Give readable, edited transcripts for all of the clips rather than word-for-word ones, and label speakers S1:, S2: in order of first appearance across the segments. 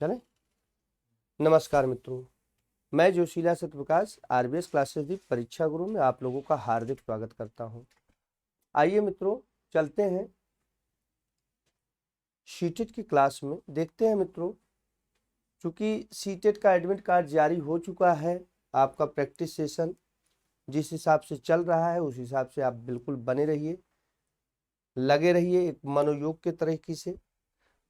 S1: चले। नमस्कार मित्रों, मैं जोशीला सत्यप्रकाश आरबीएस क्लासेस दी परीक्षा गुरु में आप लोगों का हार्दिक स्वागत करता हूं। आइए मित्रों, चलते हैं सीटेट की क्लास में। देखते हैं मित्रों, चूंकि सीटेट का एडमिट कार्ड जारी हो चुका है, आपका प्रैक्टिस सेशन जिस हिसाब से चल रहा है उस हिसाब से आप बिल्कुल बने रहिए, लगे रहिए एक मनोयोग के तरीके से।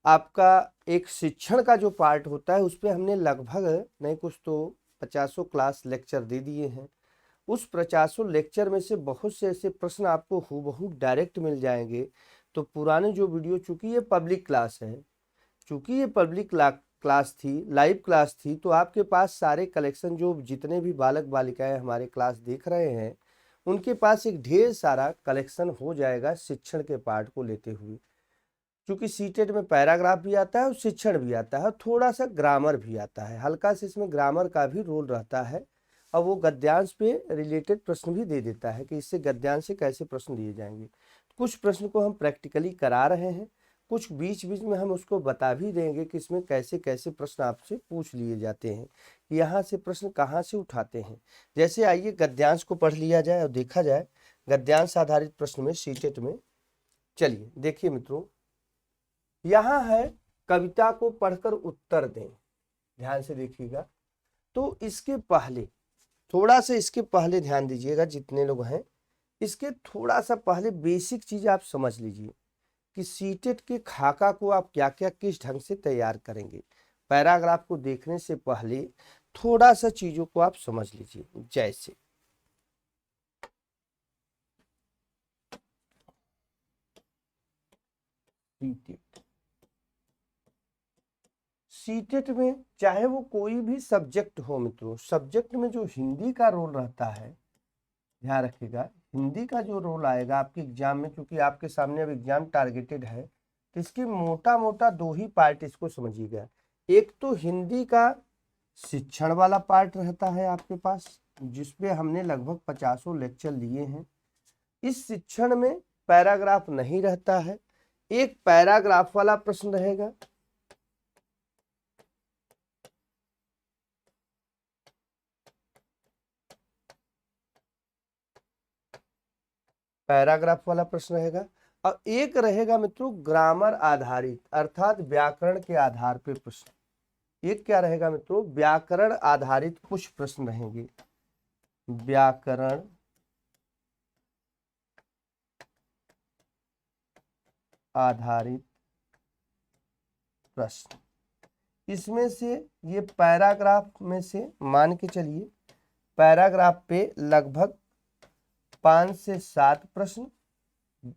S1: आपका एक शिक्षण का जो पार्ट होता है उस पर हमने लगभग नहीं कुछ तो 50 क्लास लेक्चर दे दिए हैं। उस 50 लेक्चर में से बहुत से ऐसे प्रश्न आपको हूबहू डायरेक्ट मिल जाएंगे। तो पुराने जो वीडियो, चूंकि ये पब्लिक क्लास है, चूंकि ये पब्लिक क्लास थी, लाइव क्लास थी, तो आपके पास सारे कलेक्शन, जो जितने भी बालक बालिकाएं हमारे क्लास देख रहे हैं उनके पास एक ढेर सारा कलेक्शन हो जाएगा शिक्षण के पार्ट को लेते हुए। क्योंकि सीटेट में पैराग्राफ भी आता है और शिक्षण भी आता है, थोड़ा सा ग्रामर भी आता है, हल्का से इसमें ग्रामर का भी रोल रहता है। और वो गद्यांश पे रिलेटेड प्रश्न भी दे देता है कि इससे गद्यांश से कैसे प्रश्न दिए जाएंगे। कुछ प्रश्न को हम प्रैक्टिकली करा रहे हैं, कुछ बीच बीच में हम उसको बता भी देंगे कि इसमें कैसे कैसे प्रश्न आपसे पूछ लिए जाते हैं, यहाँ से प्रश्न कहाँ से उठाते हैं। जैसे आइए गद्यांश को पढ़ लिया जाए और देखा जाए गद्यांश आधारित प्रश्न में सीटेट में। चलिए देखिए मित्रों, यहाँ है कविता को पढ़कर उत्तर दें। ध्यान से देखिएगा। तो इसके पहले थोड़ा सा, इसके पहले ध्यान दीजिएगा जितने लोग हैं, इसके थोड़ा सा पहले बेसिक चीज आप समझ लीजिए कि सीटेट के खाका को आप क्या क्या किस ढंग से तैयार करेंगे। पैराग्राफ को देखने से पहले थोड़ा सा चीजों को आप समझ लीजिए। जैसे सीटेट में चाहे वो कोई भी सब्जेक्ट हो मित्रों, सब्जेक्ट में जो हिंदी का रोल रहता है, ध्यान रखिएगा, हिंदी का जो रोल आएगा आपके एग्जाम में, क्योंकि आपके सामने अब एग्जाम टारगेटेड है, तो इसके मोटा मोटा दो ही पार्ट इसको समझिएगा। एक तो हिंदी का शिक्षण वाला पार्ट रहता है आपके पास, जिसपे हमने लगभग 50 लेक्चर लिए हैं। इस शिक्षण में पैराग्राफ नहीं रहता है, एक पैराग्राफ वाला प्रश्न रहेगा। पैराग्राफ वाला प्रश्न रहेगा और एक रहेगा मित्रों ग्रामर आधारित, अर्थात व्याकरण के आधार पे प्रश्न। एक क्या रहेगा मित्रों, व्याकरण आधारित कुछ प्रश्न रहेंगे। व्याकरण आधारित प्रश्न, इसमें से ये पैराग्राफ में से मान के चलिए पैराग्राफ पे लगभग 5 से 7 प्रश्न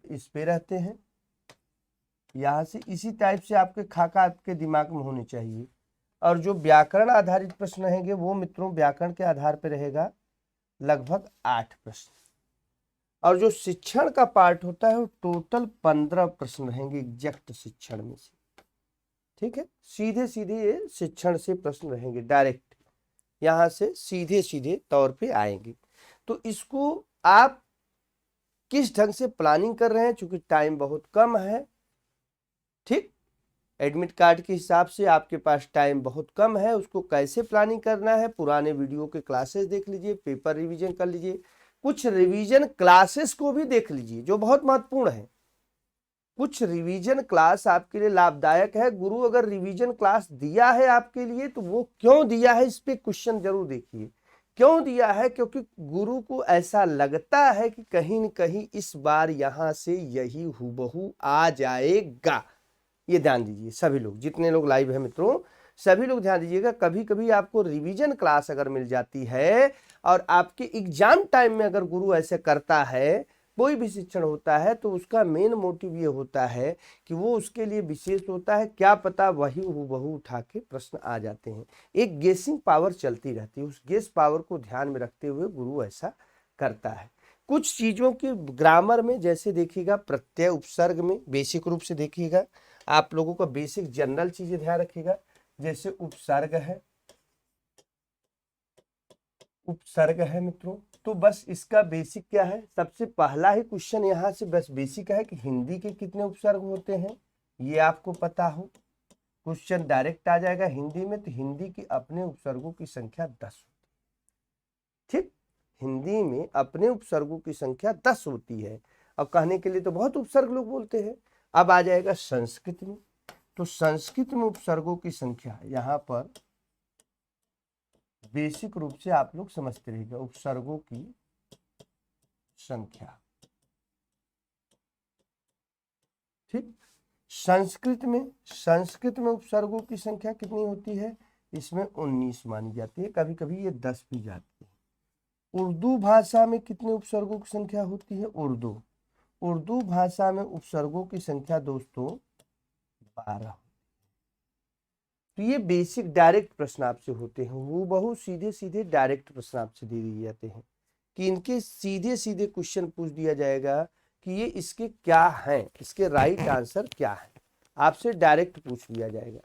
S1: इस पे रहते हैं। यहाँ से इसी टाइप से आपके खाका आपके दिमाग में होने चाहिए। और जो व्याकरण आधारित प्रश्न रहेंगे वो मित्रों व्याकरण के आधार पर रहेगा लगभग 8 प्रश्न। और जो शिक्षण का पार्ट होता है वो टोटल 15 प्रश्न रहेंगे एग्जैक्ट शिक्षण में से। ठीक है, सीधे सीधे ये शिक्षण से प्रश्न रहेंगे, डायरेक्ट यहाँ से सीधे सीधे तौर पे आएंगे। तो इसको आप किस ढंग से प्लानिंग कर रहे हैं, चूंकि टाइम बहुत कम है, ठीक, एडमिट कार्ड के हिसाब से आपके पास टाइम बहुत कम है, उसको कैसे प्लानिंग करना है पुराने वीडियो के क्लासेस देख लीजिए, पेपर रिवीजन कर लीजिए, कुछ रिवीजन क्लासेस को भी देख लीजिए जो बहुत महत्वपूर्ण है। कुछ रिवीजन क्लास आपके लिए लाभदायक है। गुरु अगर रिवीजन क्लास दिया है आपके लिए तो वो क्यों दिया है, इस पे क्वेश्चन जरूर देखिए। क्यों दिया है, क्योंकि गुरु को ऐसा लगता है कि कहीं न कहीं इस बार यहां से यही हूबहू आ जाएगा। ये ध्यान दीजिए सभी लोग, जितने लोग लाइव है मित्रों सभी लोग ध्यान दीजिएगा। कभी कभी आपको रिवीजन क्लास अगर मिल जाती है और आपके एग्जाम टाइम में अगर गुरु ऐसे करता है, कोई भी शिक्षण होता है, तो उसका मेन मोटिव ये होता है कि वो उसके लिए विशेष होता है, क्या पता वही हूबहू उठा के प्रश्न आ जाते हैं। एक गेसिंग पावर चलती रहती है, उस गेस पावर को ध्यान में रखते हुए गुरु ऐसा करता है। कुछ चीजों की ग्रामर में जैसे देखिएगा, प्रत्यय उपसर्ग में बेसिक रूप से देखिएगा, आप लोगों का बेसिक जनरल चीजें ध्यान रखिएगा। जैसे उपसर्ग है, उपसर्ग है मित्रों, तो बस इसका बेसिक क्या है, सबसे पहला ही क्वेश्चन यहाँ से बस बेसिक है कि हिंदी के कितने उपसर्ग होते हैं, ये आपको पता हो। क्वेश्चन डायरेक्ट आ जाएगा हिंदी में, तो हिंदी की अपने उपसर्गों की संख्या 10 होती है। ठीक, हिंदी में अपने उपसर्गों की संख्या 10 होती है। अब कहने के लिए तो बहुत उपसर्ग लोग बोलते हैं। अब आ जाएगा संस्कृत में, तो संस्कृत में उपसर्गों की संख्या यहाँ पर बेसिक रूप से आप लोग समझते रहिएगा, उपसर्गों की संख्या। ठीक, संस्कृत में उपसर्गों की संख्या कितनी होती है? इसमें 19 मानी जाती है, कभी कभी ये 10 भी जाती है। उर्दू भाषा में कितने उपसर्गों की संख्या होती है? उर्दू भाषा में उपसर्गों की संख्या दोस्तों 12। तो ये बेसिक डायरेक्ट प्रश्न आपसे होते हैं, वो बहुत सीधे सीधे डायरेक्ट प्रश्न आपसे दे दिए जाते हैं कि इनके सीधे सीधे क्वेश्चन पूछ दिया जाएगा कि ये इसके क्या हैं, इसके राइट आंसर क्या है, आपसे डायरेक्ट पूछ लिया जाएगा।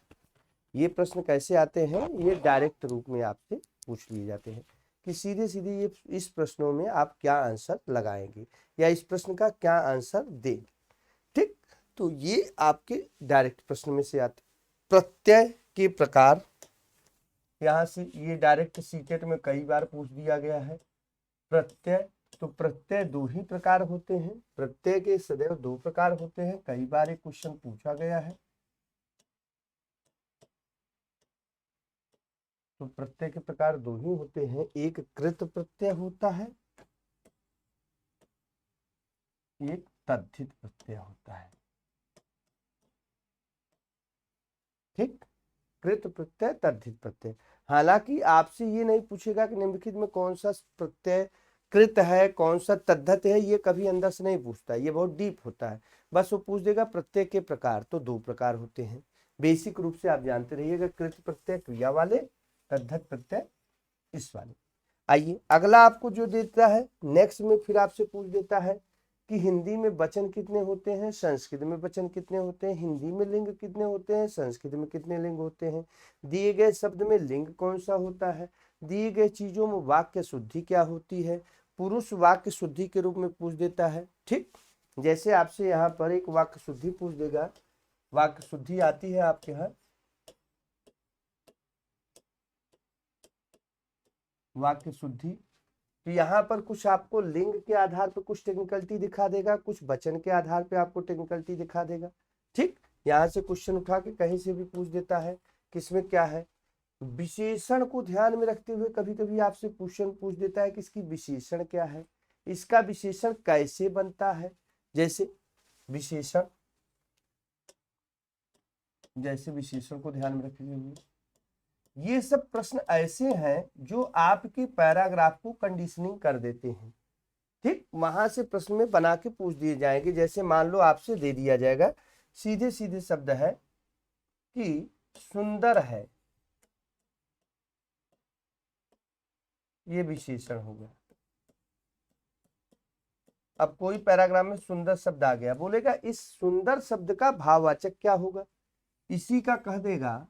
S1: ये प्रश्न कैसे आते हैं? ये डायरेक्ट रूप में आपसे पूछ लिए जाते हैं कि सीधे सीधे ये इस प्रश्नों में आप क्या आंसर लगाएंगे या इस प्रश्न का क्या आंसर देंगे। ठीक, तो ये आपके डायरेक्ट प्रश्न में से आते। प्रत्यय के प्रकार, यहाँ से ये डायरेक्ट सीटेट में कई बार पूछ दिया गया है। प्रत्यय, तो प्रत्यय 2 ही प्रकार होते हैं, प्रत्यय के सदैव 2 प्रकार होते हैं, कई बार एक क्वेश्चन पूछा गया है। तो प्रत्यय के प्रकार 2 ही होते हैं, एक कृत प्रत्यय होता है, एक तद्धित प्रत्यय होता है। ठीक, कृत प्रत्यय, तद्धित प्रत्यय। हालांकि आपसे ये नहीं पूछेगा कि निम्नलिखित में कौन सा प्रत्यय कृत है, कौन सा तद्धित है, ये कभी अंदर से नहीं पूछता, ये बहुत डीप होता है। बस वो पूछ देगा प्रत्यय के प्रकार, तो 2 प्रकार होते हैं, बेसिक रूप से आप जानते रहिएगा। कृत प्रत्यय क्रिया वाले, तद्धित प्रत्यय इस वाले। आइए अगला आपको जो देता है नेक्स्ट में फिर आपसे पूछ देता है कि हिंदी में वचन कितने होते हैं, संस्कृत में वचन कितने होते हैं, हिंदी में लिंग कितने होते हैं, संस्कृत में कितने लिंग होते हैं, दिए गए शब्द में लिंग कौन सा होता है, दिए गए चीजों में वाक्य शुद्धि क्या होती है, पुरुष वाक्य शुद्धि के रूप में पूछ देता है। ठीक, जैसे आपसे यहाँ पर एक वाक्य शुद्धि पूछ देगा, वाक्य शुद्धि आती है आपके यहाँ, वाक्य शुद्धि, तो यहाँ पर कुछ आपको लिंग के आधार पर कुछ टेक्निकलिटी दिखा देगा, कुछ वचन के आधार पर आपको टेक्निकलिटी दिखा देगा। ठीक, यहाँ से क्वेश्चन उठा के कहीं से भी पूछ देता है किसमें क्या है। विशेषण को ध्यान में रखते हुए कभी कभी आपसे क्वेश्चन पूछ देता है कि इसकी विशेषण क्या है, इसका विशेषण कैसे बनता है। जैसे विशेषण, जैसे विशेषण को ध्यान में रखते हुए ये सब प्रश्न ऐसे हैं जो आपके पैराग्राफ को कंडीशनिंग कर देते हैं। ठीक, वहां से प्रश्न में बना के पूछ दिए जाएंगे। जैसे मान लो आपसे दे दिया जाएगा, सीधे सीधे शब्द है कि सुंदर है, ये विशेषण हो गया। अब कोई पैराग्राफ में सुंदर शब्द आ गया, बोलेगा इस सुंदर शब्द का भाववाचक क्या होगा, इसी का कह देगा।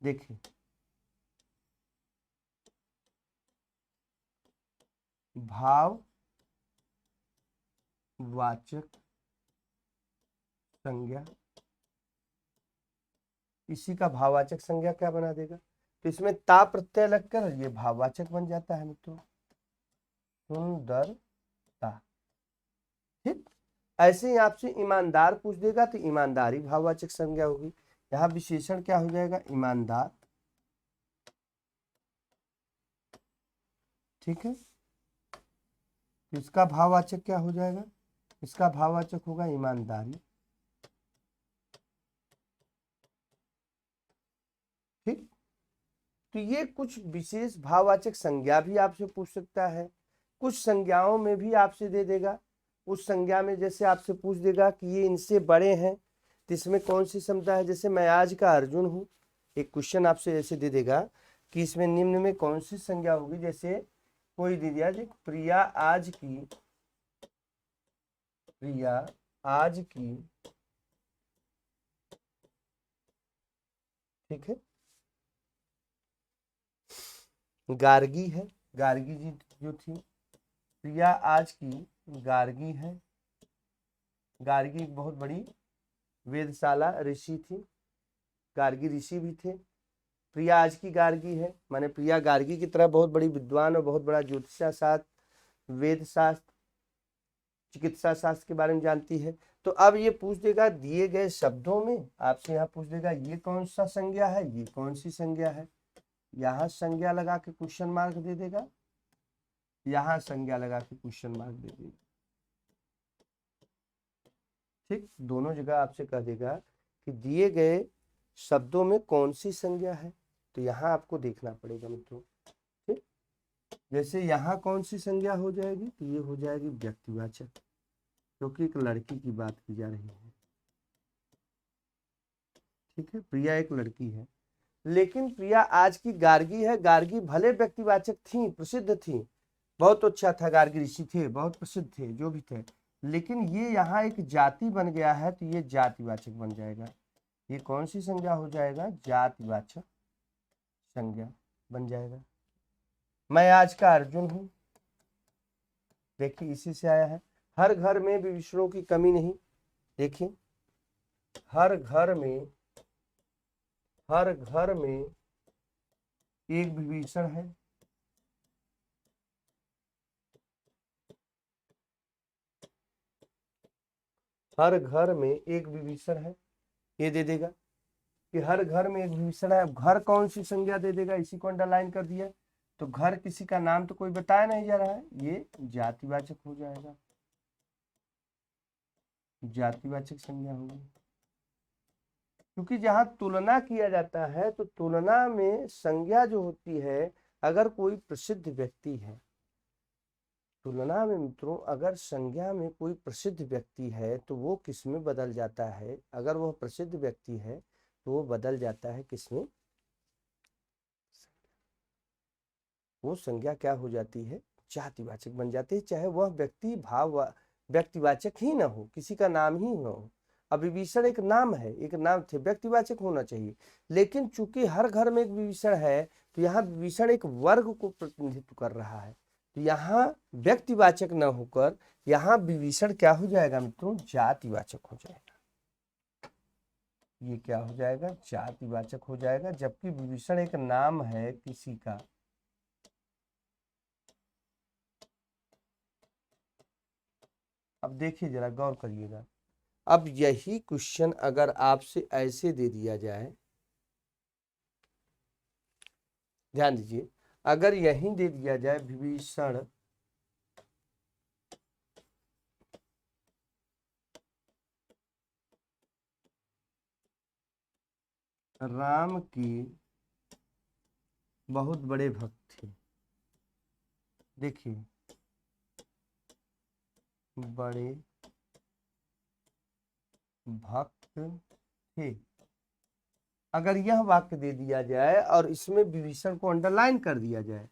S1: देखिए भाववाचक संज्ञा, इसी का भाववाचक संज्ञा क्या बना देगा, तो इसमें ता प्रत्यय लगकर ये भाववाचक बन जाता है मित्रों, सुंदरता। ठीक, ऐसे ही आपसे ईमानदार पूछ देगा तो ईमानदारी भाववाचक संज्ञा होगी। यहाँ विशेषण क्या हो जाएगा, ईमानदार। ठीक है, तो इसका भाववाचक क्या हो जाएगा, इसका भाववाचक होगा ईमानदारी। ठीक, तो ये कुछ विशेष भाववाचक संज्ञा भी आपसे पूछ सकता है, कुछ संज्ञाओं में भी आपसे दे देगा। उस संज्ञा में जैसे आपसे पूछ देगा कि ये इनसे बड़े हैं, तो इसमें कौन सी क्षमता है, जैसे मैं आज का अर्जुन हूँ, एक क्वेश्चन आपसे ऐसे दे देगा कि इसमें निम्न में कौन सी संज्ञा होगी। जैसे कोई दे दिया जी, प्रिया आज की, प्रिया आज की, ठीक है, गार्गी है, गार्गी जी जो थी, प्रिया आज की गार्गी है। गार्गी एक बहुत बड़ी वेदशाला ऋषि थी। गार्गी ऋषि भी थे। प्रिया आज की गार्गी है, माने प्रिया गार्गी की तरह बहुत बड़ी विद्वान और बहुत बड़ा ज्योतिषा शास्त्र, वेद शास्त्र, चिकित्सा शास्त्र के बारे में जानती है। तो अब ये पूछ देगा दिए गए शब्दों में, आपसे यहाँ पूछ देगा ये कौन सा संज्ञा है, ये कौन सी संज्ञा है। यहाँ संज्ञा लगा के क्वेश्चन मार्क दे देगा, यहाँ संज्ञा लगा के क्वेश्चन मार्क दे देगा। ठीक, दोनों जगह आपसे कह देगा कि दिए गए शब्दों में कौन सी संज्ञा है, तो यहाँ आपको देखना पड़ेगा मित्रों। ठीक, जैसे यहाँ कौन सी संज्ञा हो जाएगी, तो ये हो जाएगी व्यक्तिवाचक, क्योंकि एक लड़की की बात की जा रही है। ठीक है, प्रिया एक लड़की है, लेकिन प्रिया आज की गार्गी है। गार्गी भले व्यक्तिवाचक थी, प्रसिद्ध थी, बहुत अच्छा था, गार्गी ऋषि थे, बहुत प्रसिद्ध थे, जो भी थे, लेकिन ये यहाँ एक जाति बन गया है, तो ये जातिवाचक बन जाएगा। ये कौन सी संज्ञा हो जाएगा, जातिवाचक संज्ञा बन जाएगा। मैं आज का अर्जुन हूं, देखिए इसी से आया है। हर घर में विभीषणों की कमी नहीं, देखिए हर घर में एक विभीषण है। हर घर में एक विभीषण है, ये दे देगा कि हर घर में एक विभीषण है। अब घर कौन सी संज्ञा दे देगा, इसी को अंडरलाइन कर दिया। तो घर किसी का नाम तो कोई बताया नहीं जा रहा है, ये जातिवाचक हो जाएगा, जातिवाचक संज्ञा होगी। क्योंकि जहां तुलना किया जाता है तो तुलना में संज्ञा जो होती है, अगर कोई प्रसिद्ध व्यक्ति है, तुलना में मित्रों अगर संज्ञा में कोई प्रसिद्ध व्यक्ति है तो वो किस में बदल जाता है, अगर वह प्रसिद्ध व्यक्ति है तो वो बदल जाता है किसमें, वो संज्ञा क्या हो जाती है, जातिवाचक बन जाती है, चाहे वह व्यक्ति भाव व्यक्तिवाचक ही ना हो, किसी का नाम ही ना हो। अब विभीषण एक नाम है, एक नाम थे, व्यक्तिवाचक होना चाहिए, लेकिन चूंकि हर घर में एक विभीषण है तो यहाँ विभीषण एक वर्ग को प्रतिनिधित्व कर रहा है, तो यहाँ व्यक्तिवाचक न होकर यहाँ विभीषण क्या हो जाएगा मित्रों, जातिवाचक हो जाएगा। ये क्या हो जाएगा, जातिवाचक हो जाएगा, जबकि विभीषण एक नाम है किसी का। अब देखिए जरा गौर करिएगा, अब यही क्वेश्चन अगर आपसे ऐसे दे दिया जाए, ध्यान दीजिए, अगर यही दे दिया जाए विभीषण राम की बहुत बड़े भक्त थे, देखिए बड़े भक्त थे, अगर यह वाक्य दे दिया जाए और इसमें विभीषण को अंडरलाइन कर दिया जाए,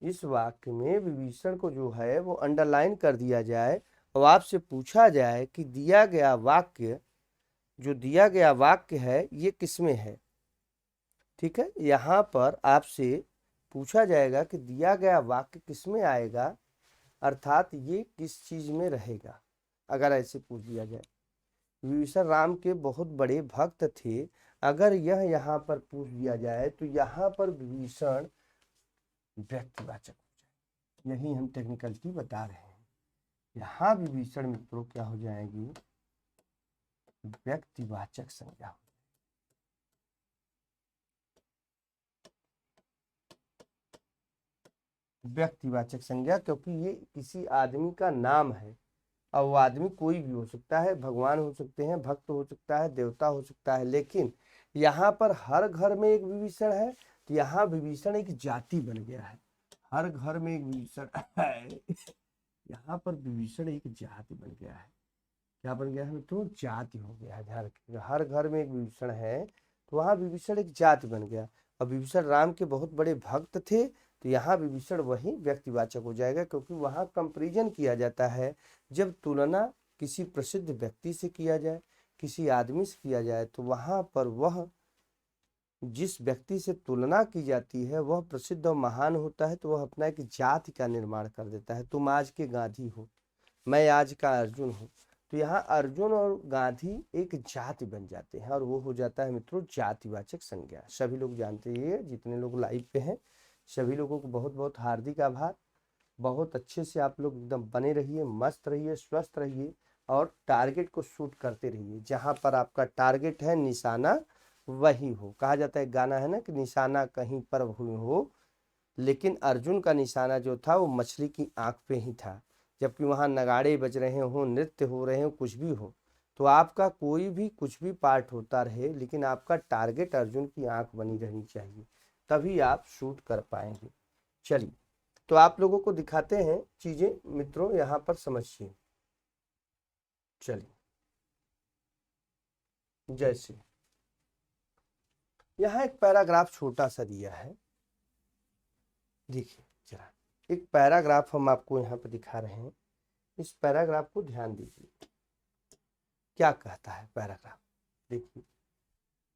S1: इस वाक्य में विभीषण को जो है वो अंडरलाइन कर दिया जाए और आपसे पूछा जाए कि दिया गया वाक्य, जो दिया गया वाक्य है ये किसमें है। ठीक है, यहाँ पर आपसे पूछा जाएगा कि दिया गया वाक्य किसमें आएगा, अर्थात ये किस चीज में रहेगा। अगर ऐसे पूछ दिया जाए विभीषण राम के बहुत बड़े भक्त थे, अगर यह यहाँ पर पूछ दिया जाए तो यहाँ पर विभीषण व्यक्तिवाचक हो जाए, यही हम टेक्निकलिटी बता रहे हैं। यहाँ विभीषण मित्रों क्या हो जाएगी, व्यक्तिवाचक संज्ञा। व्यक्तिवाचक संज्ञा, क्योंकि ये किसी आदमी का नाम है, और वो आदमी कोई भी हो सकता है, भगवान हो सकते हैं, भक्त हो सकता है, देवता हो सकता है, लेकिन यहाँ पर हर घर में एक विभीषण है, तो यहाँ विभीषण एक जाति बन गया है। हर घर में एक विभीषण है, यहाँ पर विभीषण एक जाति बन गया है। क्या बन गया है तो जाति हो गया है, ध्यान रखिएगा। हर घर में एक विभीषण है तो वहाँ विभीषण एक जाति बन गया, और विभीषण राम के बहुत बड़े भक्त थे, तो यहाँ विभीषण वही व्यक्तिवाचक हो जाएगा, क्योंकि वहाँ कंपैरिजन किया जाता है। जब तुलना किसी प्रसिद्ध व्यक्ति से किया जाए, किसी आदमी से किया जाए, तो वहाँ पर वह जिस व्यक्ति से तुलना की जाती है वह प्रसिद्ध और महान होता है, तो वह अपना एक जाति का निर्माण कर देता है। तुम आज के गांधी हो, मैं आज का अर्जुन हूँ, तो यहाँ अर्जुन और गांधी एक जाति बन जाते हैं और वो हो जाता है मित्रों जातिवाचक संज्ञा। सभी लोग जानते हैं, जितने लोग लाइव पे हैं सभी लोगों को बहुत बहुत हार्दिक आभार। बहुत अच्छे से आप लोग एकदम बने रहिए, मस्त रहिए, स्वस्थ रहिए और टारगेट को शूट करते रहिए। जहां पर आपका टारगेट है निशाना वही हो। कहा जाता है, गाना है ना कि निशाना कहीं पर हो, लेकिन अर्जुन का निशाना जो था वो मछली की आंख पे ही था। जबकि वहां नगाड़े बज रहे हो, नृत्य हो रहे हो, कुछ भी हो, तो आपका कोई भी कुछ भी पार्ट होता रहे, लेकिन आपका टारगेट अर्जुन की आंख बनी रहनी चाहिए, तभी आप शूट कर पाएंगे। चलिए, तो आप लोगों को दिखाते हैं चीजें मित्रों, यहां पर समझिए। चलिए, जैसे यहाँ एक पैराग्राफ छोटा सा दिया है, देखिए जरा, एक पैराग्राफ हम आपको यहाँ पे दिखा रहे हैं। इस पैराग्राफ को ध्यान दीजिए, क्या कहता है पैराग्राफ। देखिए,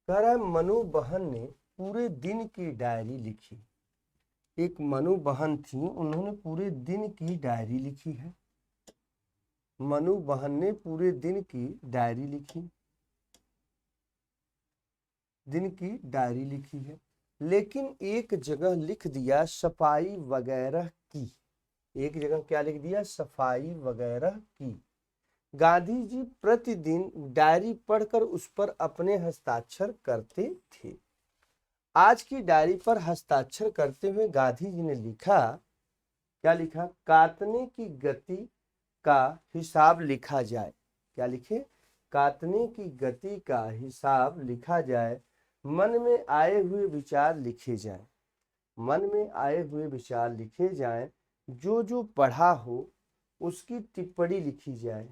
S1: कह रहा है मनु बहन ने पूरे दिन की डायरी लिखी। एक मनु बहन थी, उन्होंने पूरे दिन की डायरी लिखी है। मनु बहन ने पूरे दिन की डायरी लिखी, दिन की डायरी लिखी है, लेकिन एक जगह लिख दिया सफाई वगैरह की। एक जगह क्या लिख दिया? सफाई वगैरह की। गांधी जी प्रतिदिन डायरी पढ़कर उस पर अपने हस्ताक्षर करते थे। आज की डायरी पर हस्ताक्षर करते हुए गांधी जी ने लिखा, क्या लिखा? काटने की गति का हिसाब लिखा जाए। क्या लिखे? काटने की गति का हिसाब लिखा जाए, मन में आए हुए विचार लिखे जाएं। मन में आए हुए विचार लिखे जाएं, जो जो पढ़ा हो उसकी टिप्पणी लिखी जाए।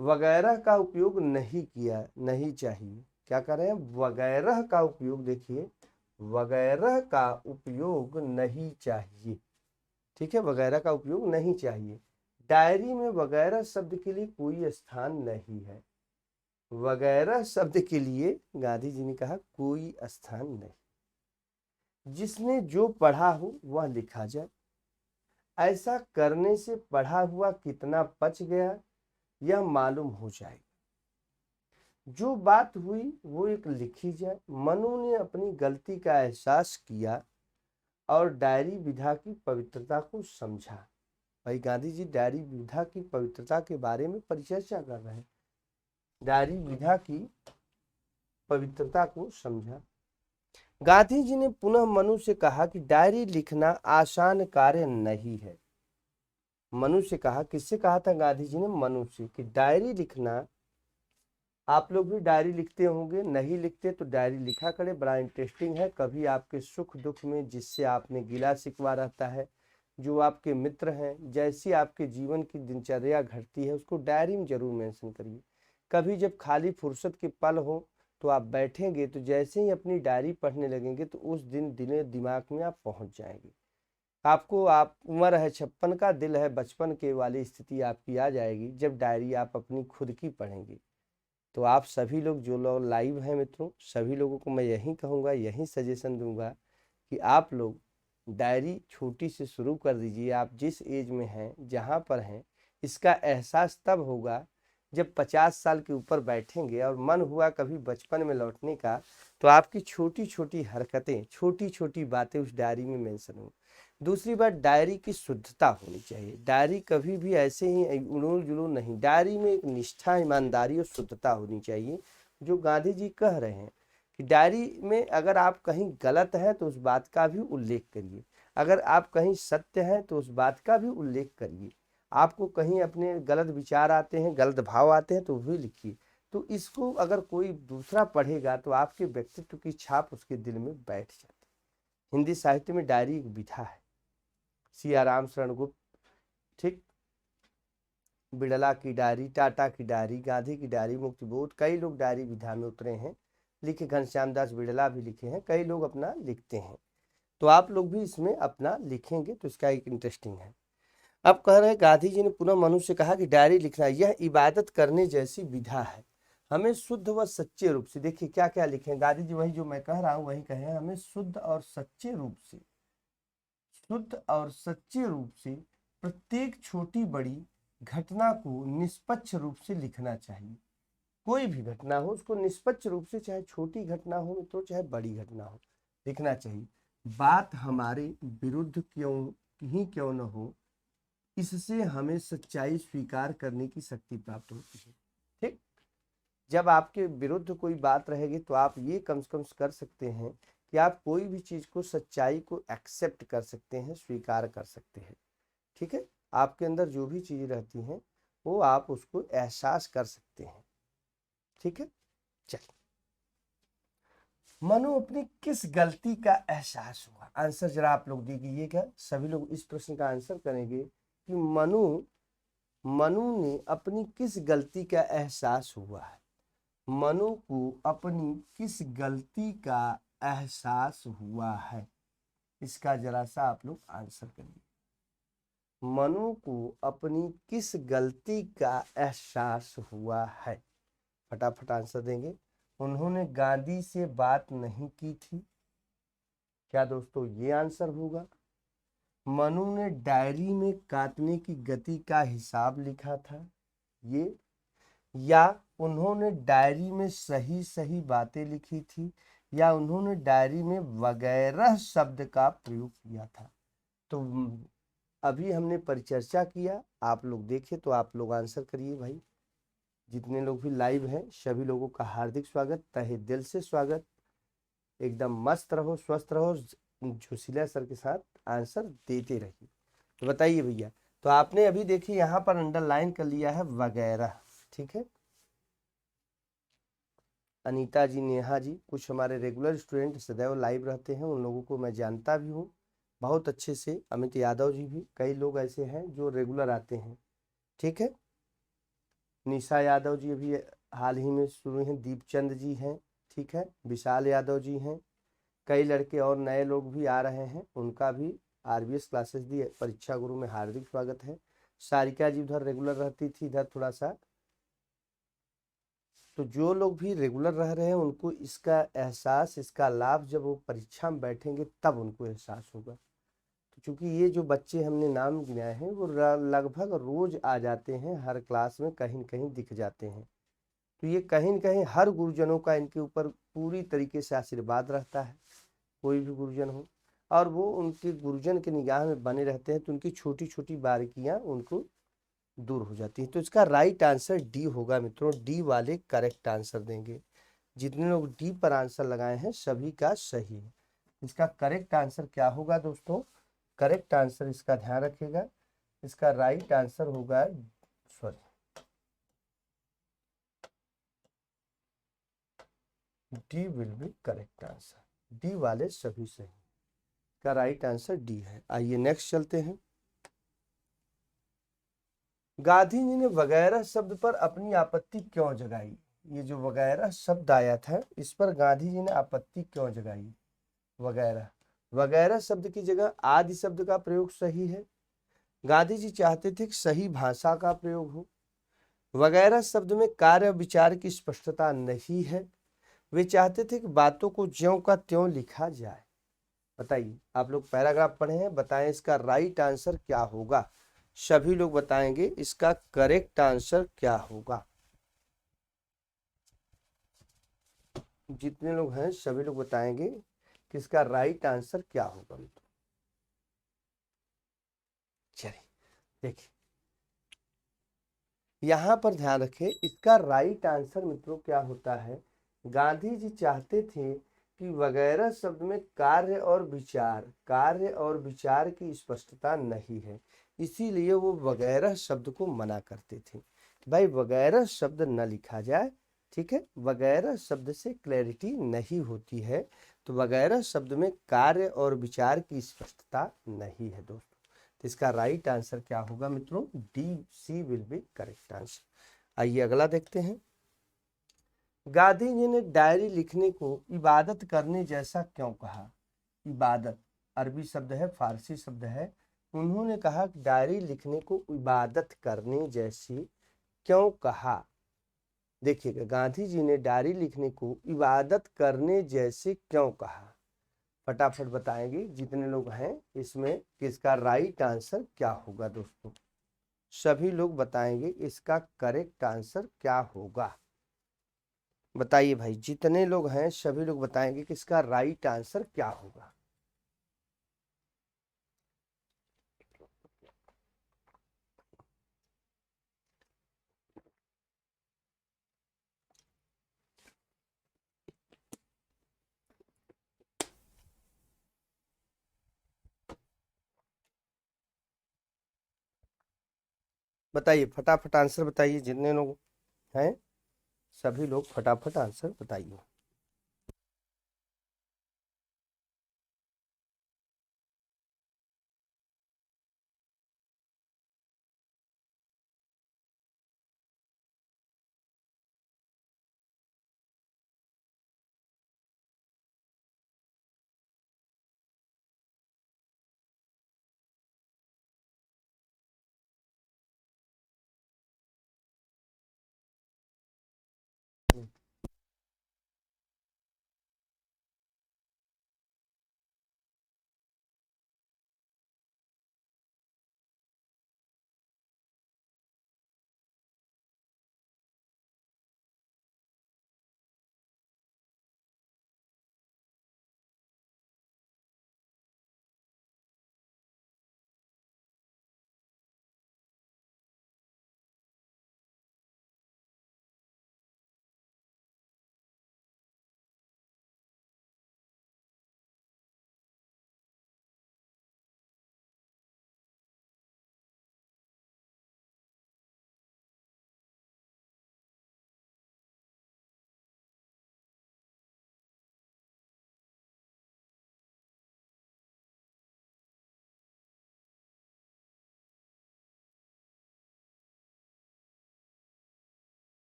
S1: वगैरह का उपयोग नहीं चाहिए। क्या कर रहे हैं? वगैरह का उपयोग, देखिए, वगैरह का उपयोग नहीं चाहिए। ठीक है, वगैरह का उपयोग नहीं चाहिए। डायरी में वगैरह शब्द के लिए कोई स्थान नहीं है। वगैरह शब्द के लिए गांधी जी ने कहा कोई स्थान नहीं। जिसने जो पढ़ा हो वह लिखा जाए। ऐसा करने से पढ़ा हुआ कितना पच गया यह मालूम हो जाएगा। जो बात हुई वो एक लिखी जाए। मनु ने अपनी गलती का एहसास किया और डायरी विधा की पवित्रता को समझा। भाई गांधी जी डायरी विधा की पवित्रता के बारे में परिचर्चा कर रहे हैं। डायरी विधा की पवित्रता को समझा। गांधी जी ने पुनः मनु से कहा कि डायरी लिखना आसान कार्य नहीं है। मनु से कहा, किससे कहा था गांधी जी ने? मनु से, कि डायरी लिखना, आप लोग भी डायरी लिखते होंगे, नहीं लिखते तो डायरी लिखा करें, बड़ा इंटरेस्टिंग है। कभी आपके सुख दुख में जिससे आपने गिला शिकवा रहता है, जो आपके मित्र हैं, जैसी आपके जीवन की दिनचर्या घटती है, उसको डायरी में जरूर मेंशन करिए। कभी जब खाली फुर्सत के पल हो तो आप बैठेंगे, तो जैसे ही अपनी डायरी पढ़ने लगेंगे तो उस दिन दिमाग में आप पहुंच जाएंगे। आपको, आप उम्र है 56 का, दिल है बचपन के वाली स्थिति आपकी आ जाएगी जब डायरी आप अपनी खुद की पढ़ेंगे। तो आप सभी लोग जो लोग लाइव हैं मित्रों, सभी लोगों को मैं यही कहूँगा, यही सजेशन दूंगा कि आप लोग डायरी छोटी से शुरू कर दीजिए। आप जिस एज में हैं, जहाँ पर हैं, इसका एहसास तब होगा जब 50 साल के ऊपर बैठेंगे और मन हुआ कभी बचपन में लौटने का, तो आपकी छोटी छोटी हरकतें, छोटी छोटी बातें उस डायरी में मेंशन हो। दूसरी बात, डायरी की शुद्धता होनी चाहिए। डायरी कभी भी ऐसे ही उड़ूल जुलूल नहीं, डायरी में एक निष्ठा, ईमानदारी और शुद्धता होनी चाहिए, जो गांधी जी कह रहे हैं कि डायरी में अगर आप कहीं गलत हैं तो उस बात का भी उल्लेख करिए, अगर आप कहीं सत्य हैं तो उस बात का भी उल्लेख करिए। आपको कहीं अपने गलत विचार आते हैं, गलत भाव आते हैं, तो भी लिखिए। तो इसको अगर कोई दूसरा पढ़ेगा तो आपके व्यक्तित्व की छाप उसके दिल में बैठ जाती है। हिंदी साहित्य में डायरी एक विधा है। सियाराम शरण गुप्त, ठीक, बिड़ला की डायरी, टाटा की डायरी, गांधी की डायरी, मुक्तिबोध, कई लोग डायरी विधा में उतरे हैं, लिखे। घनश्याम दास बिड़ला भी लिखे हैं, कई लोग अपना लिखते हैं। तो आप लोग भी इसमें अपना लिखेंगे तो इसका एक इंटरेस्टिंग है। अब कह रहे हैं गांधी जी ने पुनः मनु से कहा कि डायरी लिखना यह इबादत करने जैसी विधा है। हमें शुद्ध व सच्चे रूप से, देखिए क्या क्या लिखे गांधी जी, वही जो मैं कह रहा हूँ वही कहे, हमें शुद्ध और सच्चे रूप से प्रत्येक छोटी बड़ी घटना को निष्पक्ष रूप से लिखना चाहिए। कोई भी घटना हो उसको निष्पक्ष रूप से, चाहे छोटी घटना हो तो चाहे बड़ी घटना हो, लिखना चाहिए। बात हमारे विरुद्ध क्यों न हो, इससे हमें सच्चाई स्वीकार करने की शक्ति प्राप्त होती है। ठीक, जब आपके विरुद्ध कोई बात रहेगी तो आप ये कम से कम कर सकते हैं कि आप कोई भी चीज को, सच्चाई को एक्सेप्ट कर सकते हैं, स्वीकार कर सकते हैं। ठीक है, आपके अंदर जो भी चीजें रहती हैं वो आप उसको एहसास कर सकते हैं। ठीक है, चलिए, मनु अपनी किस गलती का एहसास हुआ? आंसर जरा आप लोग दीजिएगा, सभी लोग इस प्रश्न का आंसर करेंगे कि मनु ने अपनी किस गलती का एहसास हुआ है। मनु को अपनी किस गलती का एहसास हुआ है, इसका जरा सा आप लोग आंसर करिए। मनु को अपनी किस गलती का एहसास हुआ है, फटाफट आंसर देंगे। उन्होंने गांधी से बात नहीं की थी, क्या दोस्तों ये आंसर होगा? मनु ने डायरी में काटने की गति का हिसाब लिखा था, ये, या उन्होंने डायरी में सही सही बातें लिखी थी, या उन्होंने डायरी में वगैरह शब्द का प्रयोग किया था। तो अभी हमने परिचर्चा किया, आप लोग देखे तो आप लोग आंसर करिए भाई। जितने लोग भी लाइव हैं सभी लोगों का हार्दिक स्वागत, तहे दिल से स्वागत। एकदम मस्त रहो, स्वस्थ रहो, जोशीला सर के साथ आंसर देते रहिए। तो बताइए भैया, तो आपने अभी देखिए यहाँ पर अंडरलाइन कर लिया है वगैरह। ठीक है, अनीता जी, नेहा जी, कुछ हमारे रेगुलर स्टूडेंट सदैव लाइव रहते हैं, उन लोगों को मैं जानता भी हूँ बहुत अच्छे से। अमित यादव जी भी, कई लोग ऐसे हैं जो रेगुलर आते हैं। ठीक है, निशा यादव जी अभी हाल ही में शुरू हैं, दीपचंद जी हैं, ठीक है, विशाल यादव जी हैं, कई लड़के और नए लोग भी आ रहे हैं, उनका भी आरबीएस क्लासेस दी परीक्षा गुरु में हार्दिक स्वागत है। सारिका जी उधर रेगुलर रहती थी, इधर थोड़ा सा। तो जो लोग भी रेगुलर रह रहे हैं उनको इसका एहसास, इसका लाभ जब वो परीक्षा में बैठेंगे तब उनको एहसास होगा। तो चूंकि ये जो बच्चे हमने नाम गिनाए हैं वो लगभग रोज आ जाते हैं, हर क्लास में कहीं न कहीं दिख जाते हैं। तो ये कहीं न कहीं हर गुरुजनों का इनके ऊपर पूरी तरीके से आशीर्वाद रहता है, कोई भी गुरुजन हो, और वो उनके गुरुजन के निगाह में बने रहते हैं, तो उनकी छोटी छोटी बारीकियां उनको दूर हो जाती है। तो इसका राइट आंसर डी होगा मित्रों, डी वाले करेक्ट आंसर देंगे। जितने लोग डी पर आंसर लगाए हैं सभी का सही है। इसका करेक्ट आंसर क्या होगा दोस्तों? करेक्ट आंसर इसका ध्यान रखिएगा, इसका राइट आंसर होगा, sorry, D will be correct answer. D वाले सभी सही, का राइट आंसर डी है। आइए नेक्स्ट चलते हैं। गांधी जी ने वगैरह शब्द पर अपनी आपत्ति क्यों जगाई? ये जो वगैरह शब्द आया था इस पर गांधी जी ने आपत्ति क्यों जगाई? वगैरह, वगैरह शब्द की जगह आदि शब्द का प्रयोग सही है। गांधी जी चाहते थे कि सही भाषा का प्रयोग हो। वगैरह शब्द में कार्य विचार की स्पष्टता नहीं है। वे चाहते थे कि बातों को ज्यों का त्यों लिखा जाए। बताइए, आप लोग पैराग्राफ पढ़े हैं, बताएं इसका राइट आंसर क्या होगा। सभी लोग बताएंगे इसका करेक्ट आंसर क्या होगा। जितने लोग हैं सभी लोग बताएंगे कि इसका राइट आंसर क्या होगा। चलिए देखिए, यहां पर ध्यान रखें, इसका राइट आंसर मित्रों क्या होता है? गांधी जी चाहते थे कि वगैरह शब्द में कार्य और विचार की स्पष्टता नहीं है, इसीलिए वो वगैरह शब्द को मना करते थे। भाई वगैरह शब्द न लिखा जाए, ठीक है, वगैरह शब्द से क्लैरिटी नहीं होती है, तो वगैरह शब्द में कार्य और विचार की स्पष्टता नहीं है दोस्तों। तो इसका राइट आंसर क्या होगा मित्रों? D, C will be correct answer. आइए अगला देखते हैं। गांधी जी ने डायरी लिखने को इबादत करने जैसा क्यों कहा? इबादत अरबी शब्द है, फारसी शब्द है। उन्होंने कहा डायरी लिखने को इबादत करने जैसी क्यों कहा? देखिएगा, गांधी जी ने डायरी लिखने को इबादत करने जैसे क्यों कहा? फटाफट बताएंगे जितने लोग हैं इसमें, किसका राइट आंसर क्या होगा दोस्तों। सभी लोग बताएंगे इसका करेक्ट आंसर क्या होगा। बताइए भाई, जितने लोग हैं सभी लोग बताएंगे कि इसका राइट आंसर क्या होगा। बताइए फटाफट आंसर बताइए, जितने लोग हैं सभी लोग फटाफट आंसर बताइए।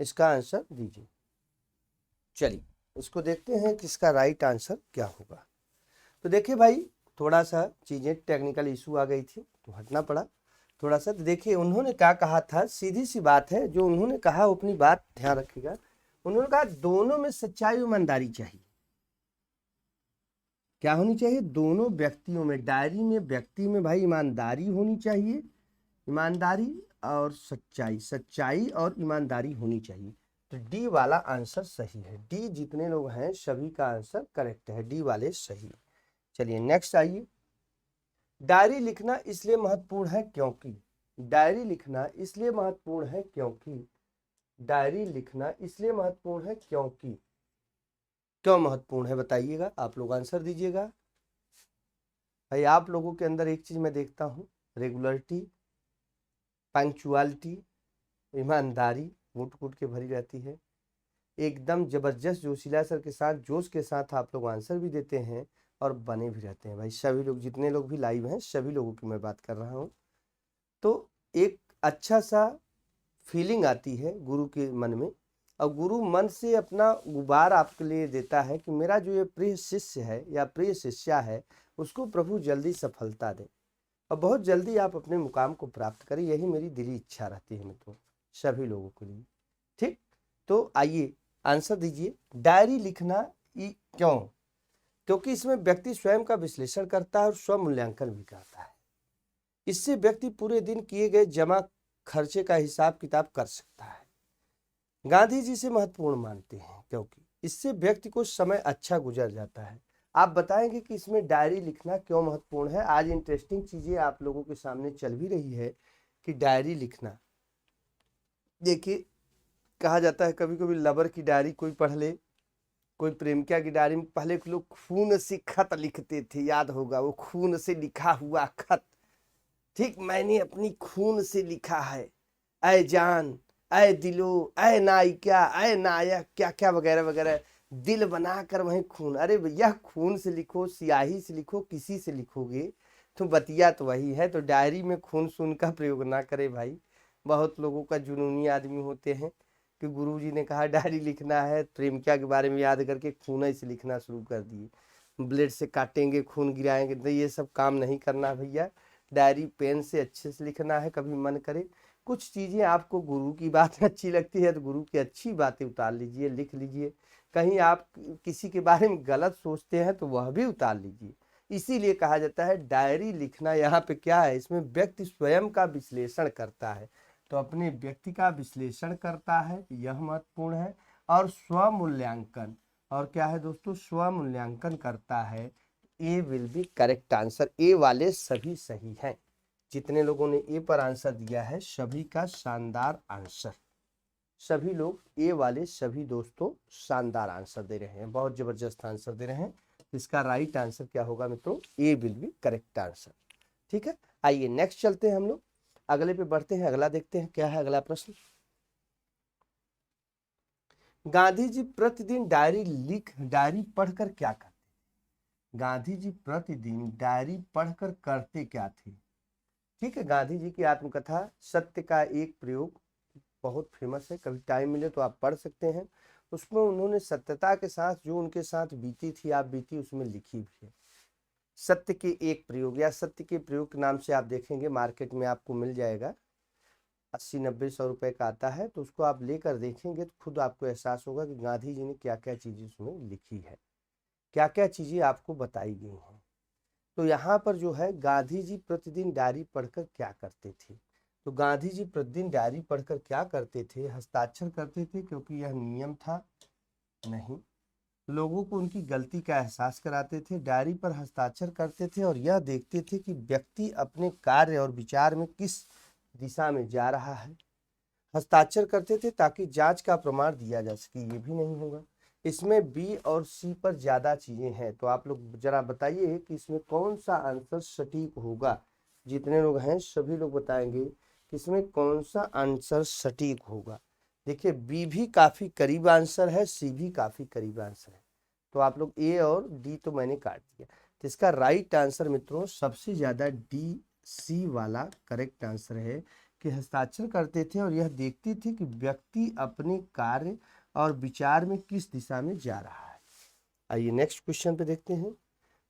S1: इसका आंसर दीजिए। चलिए इसको देखते हैं कि इसका राइट आंसर क्या होगा। तो देखिए भाई, थोड़ा सा चीजें टेक्निकल इशू आ गई थी तो हटना पड़ा थोड़ा सा। तो देखिए उन्होंने क्या कहा था, सीधी सी बात है, जो उन्होंने कहा वो अपनी बात ध्यान रखिएगा। उन्होंने कहा दोनों में सच्चाई और ईमानदारी चाहिए। क्या होनी चाहिए? दोनों व्यक्तियों में, डायरी में व्यक्ति में भाई ईमानदारी होनी चाहिए, ईमानदारी और सच्चाई, सच्चाई और ईमानदारी होनी चाहिए। तो डी वाला आंसर सही है। डी जितने लोग हैं सभी का आंसर करेक्ट है, डी वाले सही। चलिए नेक्स्ट आइए। डायरी लिखना इसलिए महत्वपूर्ण है क्योंकि, डायरी लिखना इसलिए महत्वपूर्ण है क्योंकि, डायरी लिखना इसलिए महत्वपूर्ण है क्योंकि, क्यों महत्वपूर्ण है बताइएगा, आप लोग आंसर दीजिएगा। भाई आप लोगों के अंदर एक चीज मैं देखता हूँ, रेगुलरिटी, पंक्चुअलिटी, ईमानदारी कूट कूट के भरी रहती है। एकदम जबरदस्त जोशीला सर के साथ, जोश के साथ आप लोग आंसर भी देते हैं और बने भी रहते हैं। भाई सभी लोग, जितने लोग भी लाइव हैं सभी लोगों की मैं बात कर रहा हूँ। तो एक अच्छा सा फीलिंग आती है गुरु के मन में, और गुरु मन से अपना गुबार आपके लिए देता है कि मेरा जो ये प्रिय शिष्य है या प्रिय शिष्या है उसको प्रभु जल्दी सफलता दे और बहुत जल्दी आप अपने मुकाम को प्राप्त करें। यही मेरी दिली इच्छा रहती है मित्रों, सभी लोगों के लिए। ठीक, तो आइए आंसर दीजिए। डायरी लिखना क्यों? क्योंकि इसमें व्यक्ति स्वयं का विश्लेषण करता है और स्व मूल्यांकन भी करता है। इससे व्यक्ति पूरे दिन किए गए जमा खर्चे का हिसाब किताब कर सकता है। गांधी जी से महत्वपूर्ण मानते हैं क्योंकि इससे व्यक्ति को समय अच्छा गुजर जाता है। आप बताएंगे कि इसमें डायरी लिखना क्यों महत्वपूर्ण है। आज इंटरेस्टिंग चीजें आप लोगों के सामने चल भी रही है कि डायरी लिखना, देखिए कहा जाता है कभी कभी लवर की डायरी कोई पढ़ ले, कोई प्रेमिका की डायरी में पहले के लोग खून से खत लिखते थे, याद होगा वो खून से लिखा हुआ खत। ठीक, मैंने अपनी खून से लिखा है, ऐ जान, ऐ दिलो, ऐ नायिका, ऐ नायक, क्या क्या वगैरह वगैरह, दिल बनाकर वहीं खून। अरे भैया खून से लिखो, स्याही से लिखो, किसी से लिखोगे तो बतिया तो वही है। तो डायरी में खून सून का प्रयोग ना करे भाई। बहुत लोगों का जुनूनी आदमी होते हैं कि गुरुजी ने कहा डायरी लिखना है, प्रेमिका के बारे में याद करके खून से लिखना शुरू कर दिए, ब्लेड से काटेंगे, खून गिराएंगे। तो ये सब काम नहीं करना भैया। डायरी पेन से अच्छे से लिखना है, कभी मन करे कुछ चीजें आपको गुरु की बात अच्छी लगती है तो गुरु की अच्छी बातें उतार लीजिए, लिख लीजिए। कहीं आप किसी के बारे में गलत सोचते हैं तो वह भी उतार लीजिए। इसीलिए कहा जाता है डायरी लिखना। यहाँ पे क्या है, इसमें व्यक्ति स्वयं का विश्लेषण करता है, तो अपने व्यक्ति का विश्लेषण करता है, यह महत्वपूर्ण है। और स्वमूल्यांकन, और क्या है दोस्तों, स्वमूल्यांकन करता है। ए विल बी करेक्ट आंसर, ए वाले सभी सही हैं। जितने लोगों ने ए पर आंसर दिया है सभी का शानदार आंसर, सभी लोग ए वाले सभी दोस्तों शानदार आंसर दे रहे हैं, बहुत जबरदस्त आंसर दे रहे हैं। इसका राइट आंसर क्या होगा मित्रों, ए विल बी करेक्ट आंसर। ठीक है, आइए नेक्स्ट चलते हैं हम लोग, अगले पे बढ़ते हैं। अगला देखते हैं क्या है अगला प्रश्न। गांधी जी प्रतिदिन डायरी पढ़कर क्या करते? गांधी जी प्रतिदिन डायरी पढ़कर करते क्या थे? ठीक है, गांधी जी की आत्मकथा सत्य का एक प्रयोग बहुत फेमस है, कभी टाइम मिले तो आप पढ़ सकते हैं। उसमें उन्होंने सत्यता के साथ जो उनके साथ बीती थी, आप बीती उसमें लिखी भी है। सत्य के एक प्रयोग या सत्य के प्रयोग के नाम से आप देखेंगे मार्केट में आपको मिल जाएगा, 80-90-100 रुपए का आता है। तो उसको आप लेकर देखेंगे तो खुद आपको एहसास होगा कि गांधी जी ने क्या क्या चीजें उसमें लिखी है, क्या क्या चीजें आपको बताई गई हैं। तो यहाँ पर जो है गांधी जी प्रतिदिन डायरी पढ़कर क्या करते थे, तो गांधी जी प्रतिदिन डायरी पढ़कर क्या करते थे, हस्ताक्षर करते थे क्योंकि यह नियम था? नहीं। लोगों को उनकी गलती का एहसास कराते थे, डायरी पर हस्ताक्षर करते थे और यह देखते थे कि व्यक्ति अपने कार्य और विचार में किस दिशा में जा रहा है। हस्ताक्षर करते थे ताकि जांच का प्रमाण दिया जा सके, ये भी नहीं होगा। इसमें बी और सी पर ज्यादा चीजें हैं, तो आप लोग जरा बताइए कि इसमें कौन सा आंसर सटीक होगा। जितने लोग हैं सभी लोग बताएंगे कि इसमें कौन सा आंसर सटीक होगा। देखिए बी भी काफी करीब आंसर है, सी भी काफी करीब आंसर है, तो आप लोग ए और डी तो मैंने काट दिया। तो इसका राइट आंसर मित्रों सबसे ज्यादा डी सी वाला करेक्ट आंसर है कि हस्ताक्षर करते थे और यह देखते थे कि व्यक्ति अपने कार्य और विचार में किस दिशा में जा रहा है। आइए नेक्स्ट क्वेश्चन पे देखते हैं।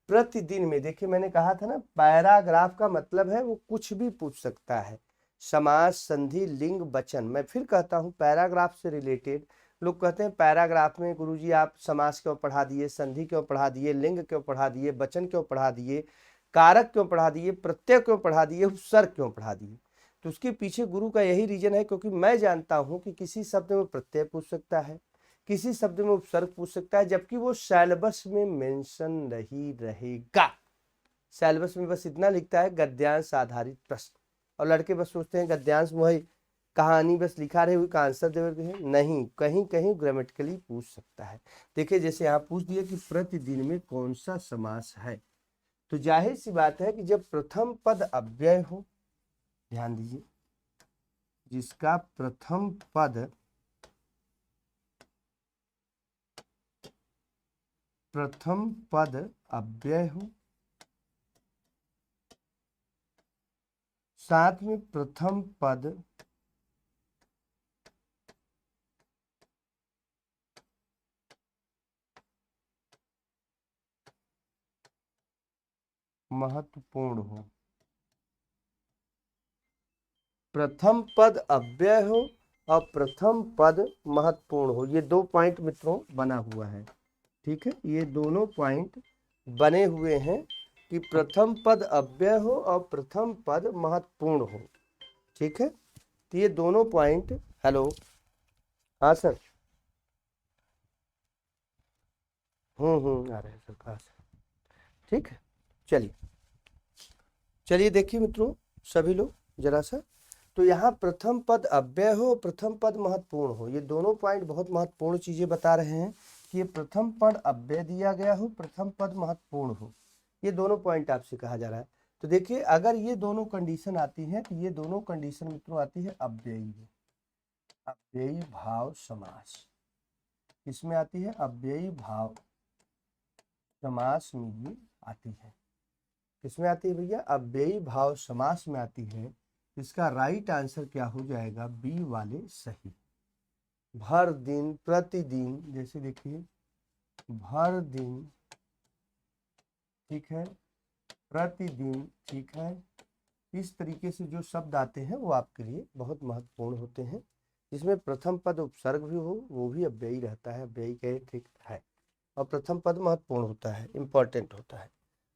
S1: प्रतिदिन में देखिए मैंने कहा था ना, पैराग्राफ का मतलब है वो कुछ भी पूछ सकता है, समास, संधि, लिंग, वचन। मैं फिर कहता हूँ पैराग्राफ से रिलेटेड लोग कहते हैं पैराग्राफ में गुरुजी आप समास क्यों पढ़ा दिए, संधि क्यों पढ़ा दिए, लिंग क्यों पढ़ा दिए, वचन क्यों पढ़ा दिए, कारक क्यों पढ़ा दिए, प्रत्यय क्यों पढ़ा दिए, उपसर्ग क्यों पढ़ा दिए। तो उसके पीछे गुरु का यही रीजन है क्योंकि मैं जानता हूं कि किसी शब्द में प्रत्यय पूछ सकता है, किसी शब्द में उपसर्ग पूछ सकता है, जबकि वो सिलेबस में मेंशन नहीं रहेगा। सिलेबस में बस इतना लिखता है गद्यांश आधारित प्रश्न, और लड़के बस सोचते हैं गद्यांश वही कहानी बस लिखा रहे हुए का आंसर दे रहे हैं, नहीं, कहीं कहीं ग्रामेटिकली पूछ सकता है। देखिए जैसे यहाँ पूछ दिया कि प्रतिदिन में कौन सा समास है, तो जाहिर सी बात है कि जब प्रथम पद अव्यय हो, ध्यान दीजिए, जिसका प्रथम पद अव्यय हो, साथ में प्रथम पद महत्वपूर्ण हो, प्रथम पद अव्यय हो और प्रथम पद महत्वपूर्ण हो, ये दो पॉइंट मित्रों बना हुआ है। ठीक है, ये दोनों पॉइंट बने हुए हैं कि प्रथम पद अव्यय हो और प्रथम पद महत्वपूर्ण हो। ठीक है, तो ये दोनों पॉइंट, हेलो, हाँ सर, आ रहे हैं सर कहाँ से। ठीक है, चलिए चलिए देखिए मित्रों सभी लोग जरा सा, तो यहाँ प्रथम पद अव्यय हो, प्रथम पद महत्वपूर्ण हो, ये दोनों पॉइंट बहुत महत्वपूर्ण चीजें बता रहे हैं कि ये प्रथम पद अव्यय दिया गया हो, प्रथम पद महत्वपूर्ण हो, ये दोनों पॉइंट आपसे कहा जा रहा है। तो देखिए अगर ये दोनों कंडीशन आती है तो ये दोनों कंडीशन मित्रों आती है अव्ययी में, अव्ययी भाव समास, इसमें आती है अव्ययी भाव समास में ये आती है। किसमें आती है भैया, अव्ययी भाव समास में आती है। इसका राइट आंसर क्या हो जाएगा, बी वाले सही। भर दिन, प्रतिदिन, जैसे देखिए भर दिन, ठीक है, प्रतिदिन, ठीक है, इस तरीके से जो शब्द आते हैं वो आपके लिए बहुत महत्वपूर्ण होते हैं। जिसमें प्रथम पद उपसर्ग भी हो वो भी अव्ययी रहता है, अव्ययी कहे ठीक है, और प्रथम पद महत्वपूर्ण होता है, इंपॉर्टेंट होता है।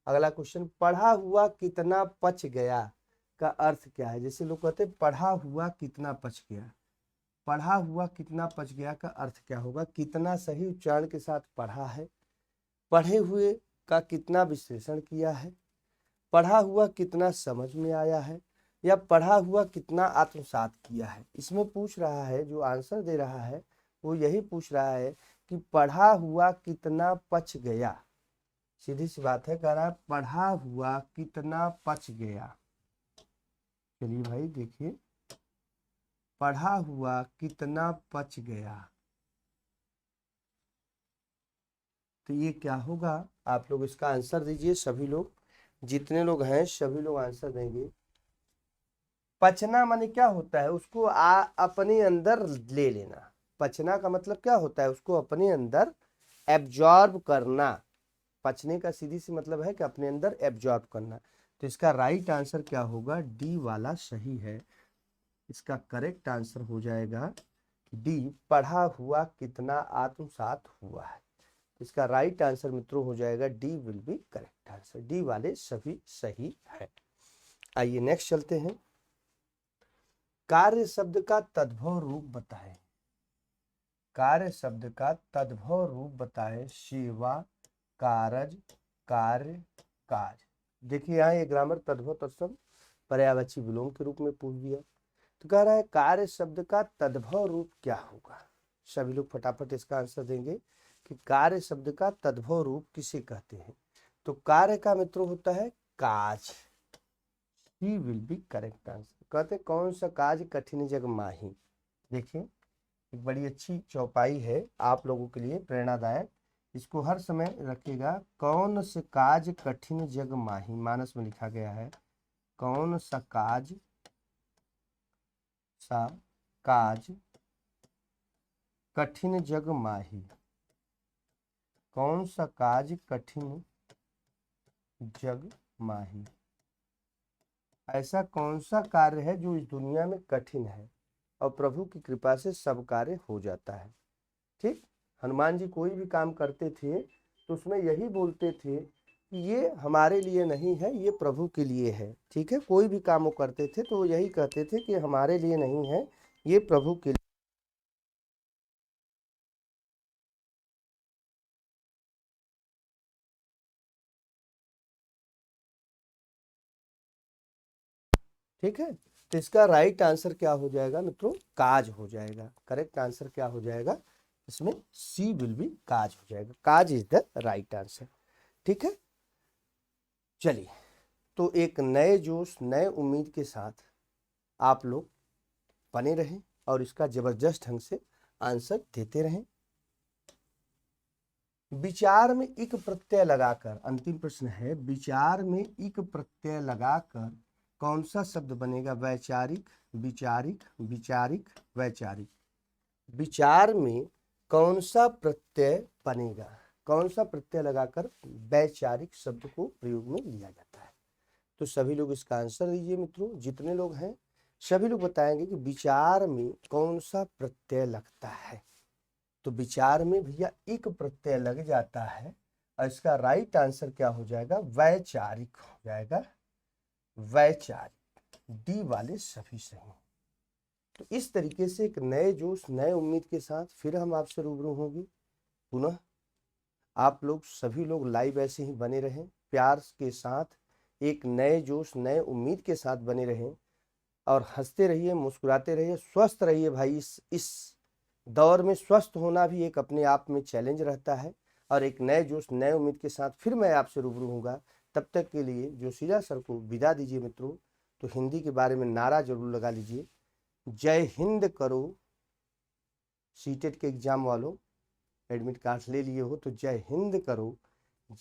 S1: अगला क्वेश्चन, पढ़ा हुआ कितना पच गया का अर्थ क्या है? जैसे लोग कहते हैं पढ़ा हुआ कितना पच गया, पढ़ा हुआ कितना पच गया का अर्थ क्या होगा? कितना सही उच्चारण के साथ पढ़ा है, पढ़े हुए का कितना विश्लेषण किया है, पढ़ा हुआ कितना समझ में आया है, या पढ़ा हुआ कितना आत्मसात किया है। इसमें पूछ रहा है, जो आंसर दे रहा है वो यही पूछ रहा है कि पढ़ा हुआ कितना पच गया। सीधी सी बात है, कह रहा है पढ़ा हुआ कितना पच गया। चलिए भाई देखिए, पढ़ा हुआ कितना पच गया, तो ये क्या होगा? आप लोग इसका आंसर दीजिए, सभी लोग, जितने लोग हैं सभी लोग आंसर देंगे। पचना माने क्या होता है? उसको अपने अंदर ले लेना। पचना का मतलब क्या होता है? उसको अपने अंदर एब्जॉर्ब करना। पचने का सीधी सी मतलब है कि अपने अंदर एब्जॉर्ब करना। तो इसका राइट आंसर क्या होगा? डी वाला सही है। इसका करेक्ट आंसर हो जाएगा डी, पढ़ा हुआ कितना आत्मसात हुआ है। इसका राइट आंसर मित्रों हो जाएगा D will be correct answer. D वाले सभी सही है। आइए नेक्स्ट चलते हैं। कार्य शब्द का तद्भव रूप बताएं। कार्य शब्द का तद्भव रूप बताएं। सेवा, कारज, कार्य, काज। देखिए यहाँ ये ग्रामर तद्भव तत्सम पर्यायवाची विलोम के रूप में पूछ दिया। तो कह रहा है कार्य शब्द का तद्भव रूप क्या होगा? सभी लोग फटाफट इसका आंसर देंगे कि कार्य शब्द का तद्भव रूप किसे कहते हैं। तो कार्य का मित्रों होता है cause. He will be correct answer. कहते हैं कौन सा काज कठिन जग माही। देखिए एक बड़ी अच्छी चौपाई है आप लोगों के लिए, प्रेरणादायक। इसको हर समय रखिएगा। कौन से काज कठिन जग माही, मानस में लिखा गया है। कौन सा काज कठिन जग माही। कौन सा काज कठिन जग माही। ऐसा कौन सा कार्य है जो इस दुनिया में कठिन है और प्रभु की कृपा से सब कार्य हो जाता है। ठीक, हनुमान जी कोई भी काम करते थे तो उसमें यही बोलते थे कि ये हमारे लिए नहीं है, ये प्रभु के लिए है। ठीक है, कोई भी काम वो करते थे तो वो यही कहते थे कि हमारे लिए नहीं है, ये प्रभु के लिए। ठीक है, तो इसका राइट आंसर क्या हो जाएगा मित्रों? काज हो जाएगा। करेक्ट आंसर क्या हो जाएगा इसमें? सी विल बी काज हो जाएगा। Cause is the right answer. ठीक है, चलिए तो एक नए जोश नए उम्मीद के साथ आप लोग बने रहें और इसका जबरदस्त ढंग से आंसर देते रहें। विचार में इक प्रत्यय लगाकर, अंतिम प्रश्न है, विचार में इक प्रत्यय लगाकर कौन सा शब्द बनेगा? वैचारिक, विचारिक, विचारिक, वैचारिक। विचार में कौन सा प्रत्यय बनेगा? कौन सा प्रत्यय लगाकर वैचारिक शब्द को प्रयोग में लिया जाता है? तो सभी लोग इसका आंसर दीजिए मित्रों, जितने लोग हैं सभी लोग बताएंगे कि विचार में कौन सा प्रत्यय लगता है। तो विचार में भैया एक प्रत्यय लग जाता है और इसका राइट आंसर क्या हो जाएगा? वैचारिक हो जाएगा। वैचारिक, डी वाले सभी सही। तो इस तरीके से एक नए जोश नए उम्मीद के साथ फिर हम आपसे रूबरू होंगे पुनः। आप लोग सभी लोग लाइव ऐसे ही बने रहें, प्यार के साथ, एक नए जोश नए उम्मीद के साथ बने रहें और हंसते रहिए, मुस्कुराते रहिए, स्वस्थ रहिए भाई। इस दौर में स्वस्थ होना भी एक अपने आप में चैलेंज रहता है। और एक नए जोश नए उम्मीद के साथ फिर मैं आपसे रूबरू होऊंगा। तब तक के लिए जोशीला सर को विदा दीजिए मित्रों। तो हिंदी के बारे में नारा जरूर लगा लीजिए, जय हिंद करो। सीटेट के एग्जाम वालों एडमिट कार्ड ले लिए हो तो जय हिंद करो,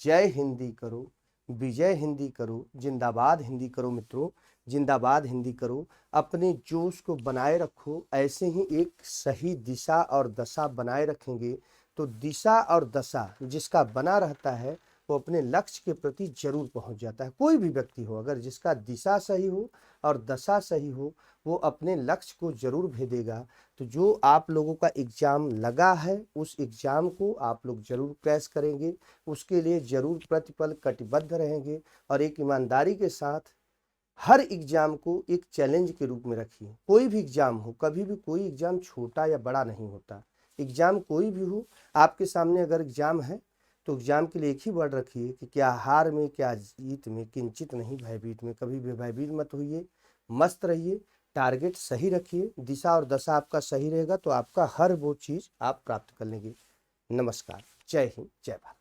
S1: जय हिंदी करो, विजय हिंदी करो, जिंदाबाद हिंदी करो मित्रों, जिंदाबाद हिंदी करो। अपने जोश को बनाए रखो। ऐसे ही एक सही दिशा और दशा बनाए रखेंगे तो दिशा और दशा जिसका बना रहता है वो अपने लक्ष्य के प्रति जरूर पहुंच जाता है। कोई भी व्यक्ति हो, अगर जिसका दिशा सही हो और दशा सही हो, वो अपने लक्ष्य को जरूर भेदेगा। तो जो आप लोगों का एग्जाम लगा है उस एग्जाम को आप लोग जरूर क्रैश करेंगे, उसके लिए जरूर प्रतिपल कटिबद्ध रहेंगे और एक ईमानदारी के साथ हर एग्जाम को एक चैलेंज के रूप में रखिए। कोई भी एग्जाम हो, कभी भी कोई एग्जाम छोटा या बड़ा नहीं होता। एग्जाम कोई भी हो, आपके सामने अगर एग्जाम है तो एग्जाम के लिए एक ही वर्ड रखिए कि क्या हार में क्या जीत में किंचित नहीं भयभीत में। कभी भी भयभीत मत होइए, मस्त रहिए, टारगेट सही रखिए, दिशा और दशा आपका सही रहेगा तो आपका हर वो चीज आप प्राप्त कर लेंगे। नमस्कार, जय हिंद, जय भारत।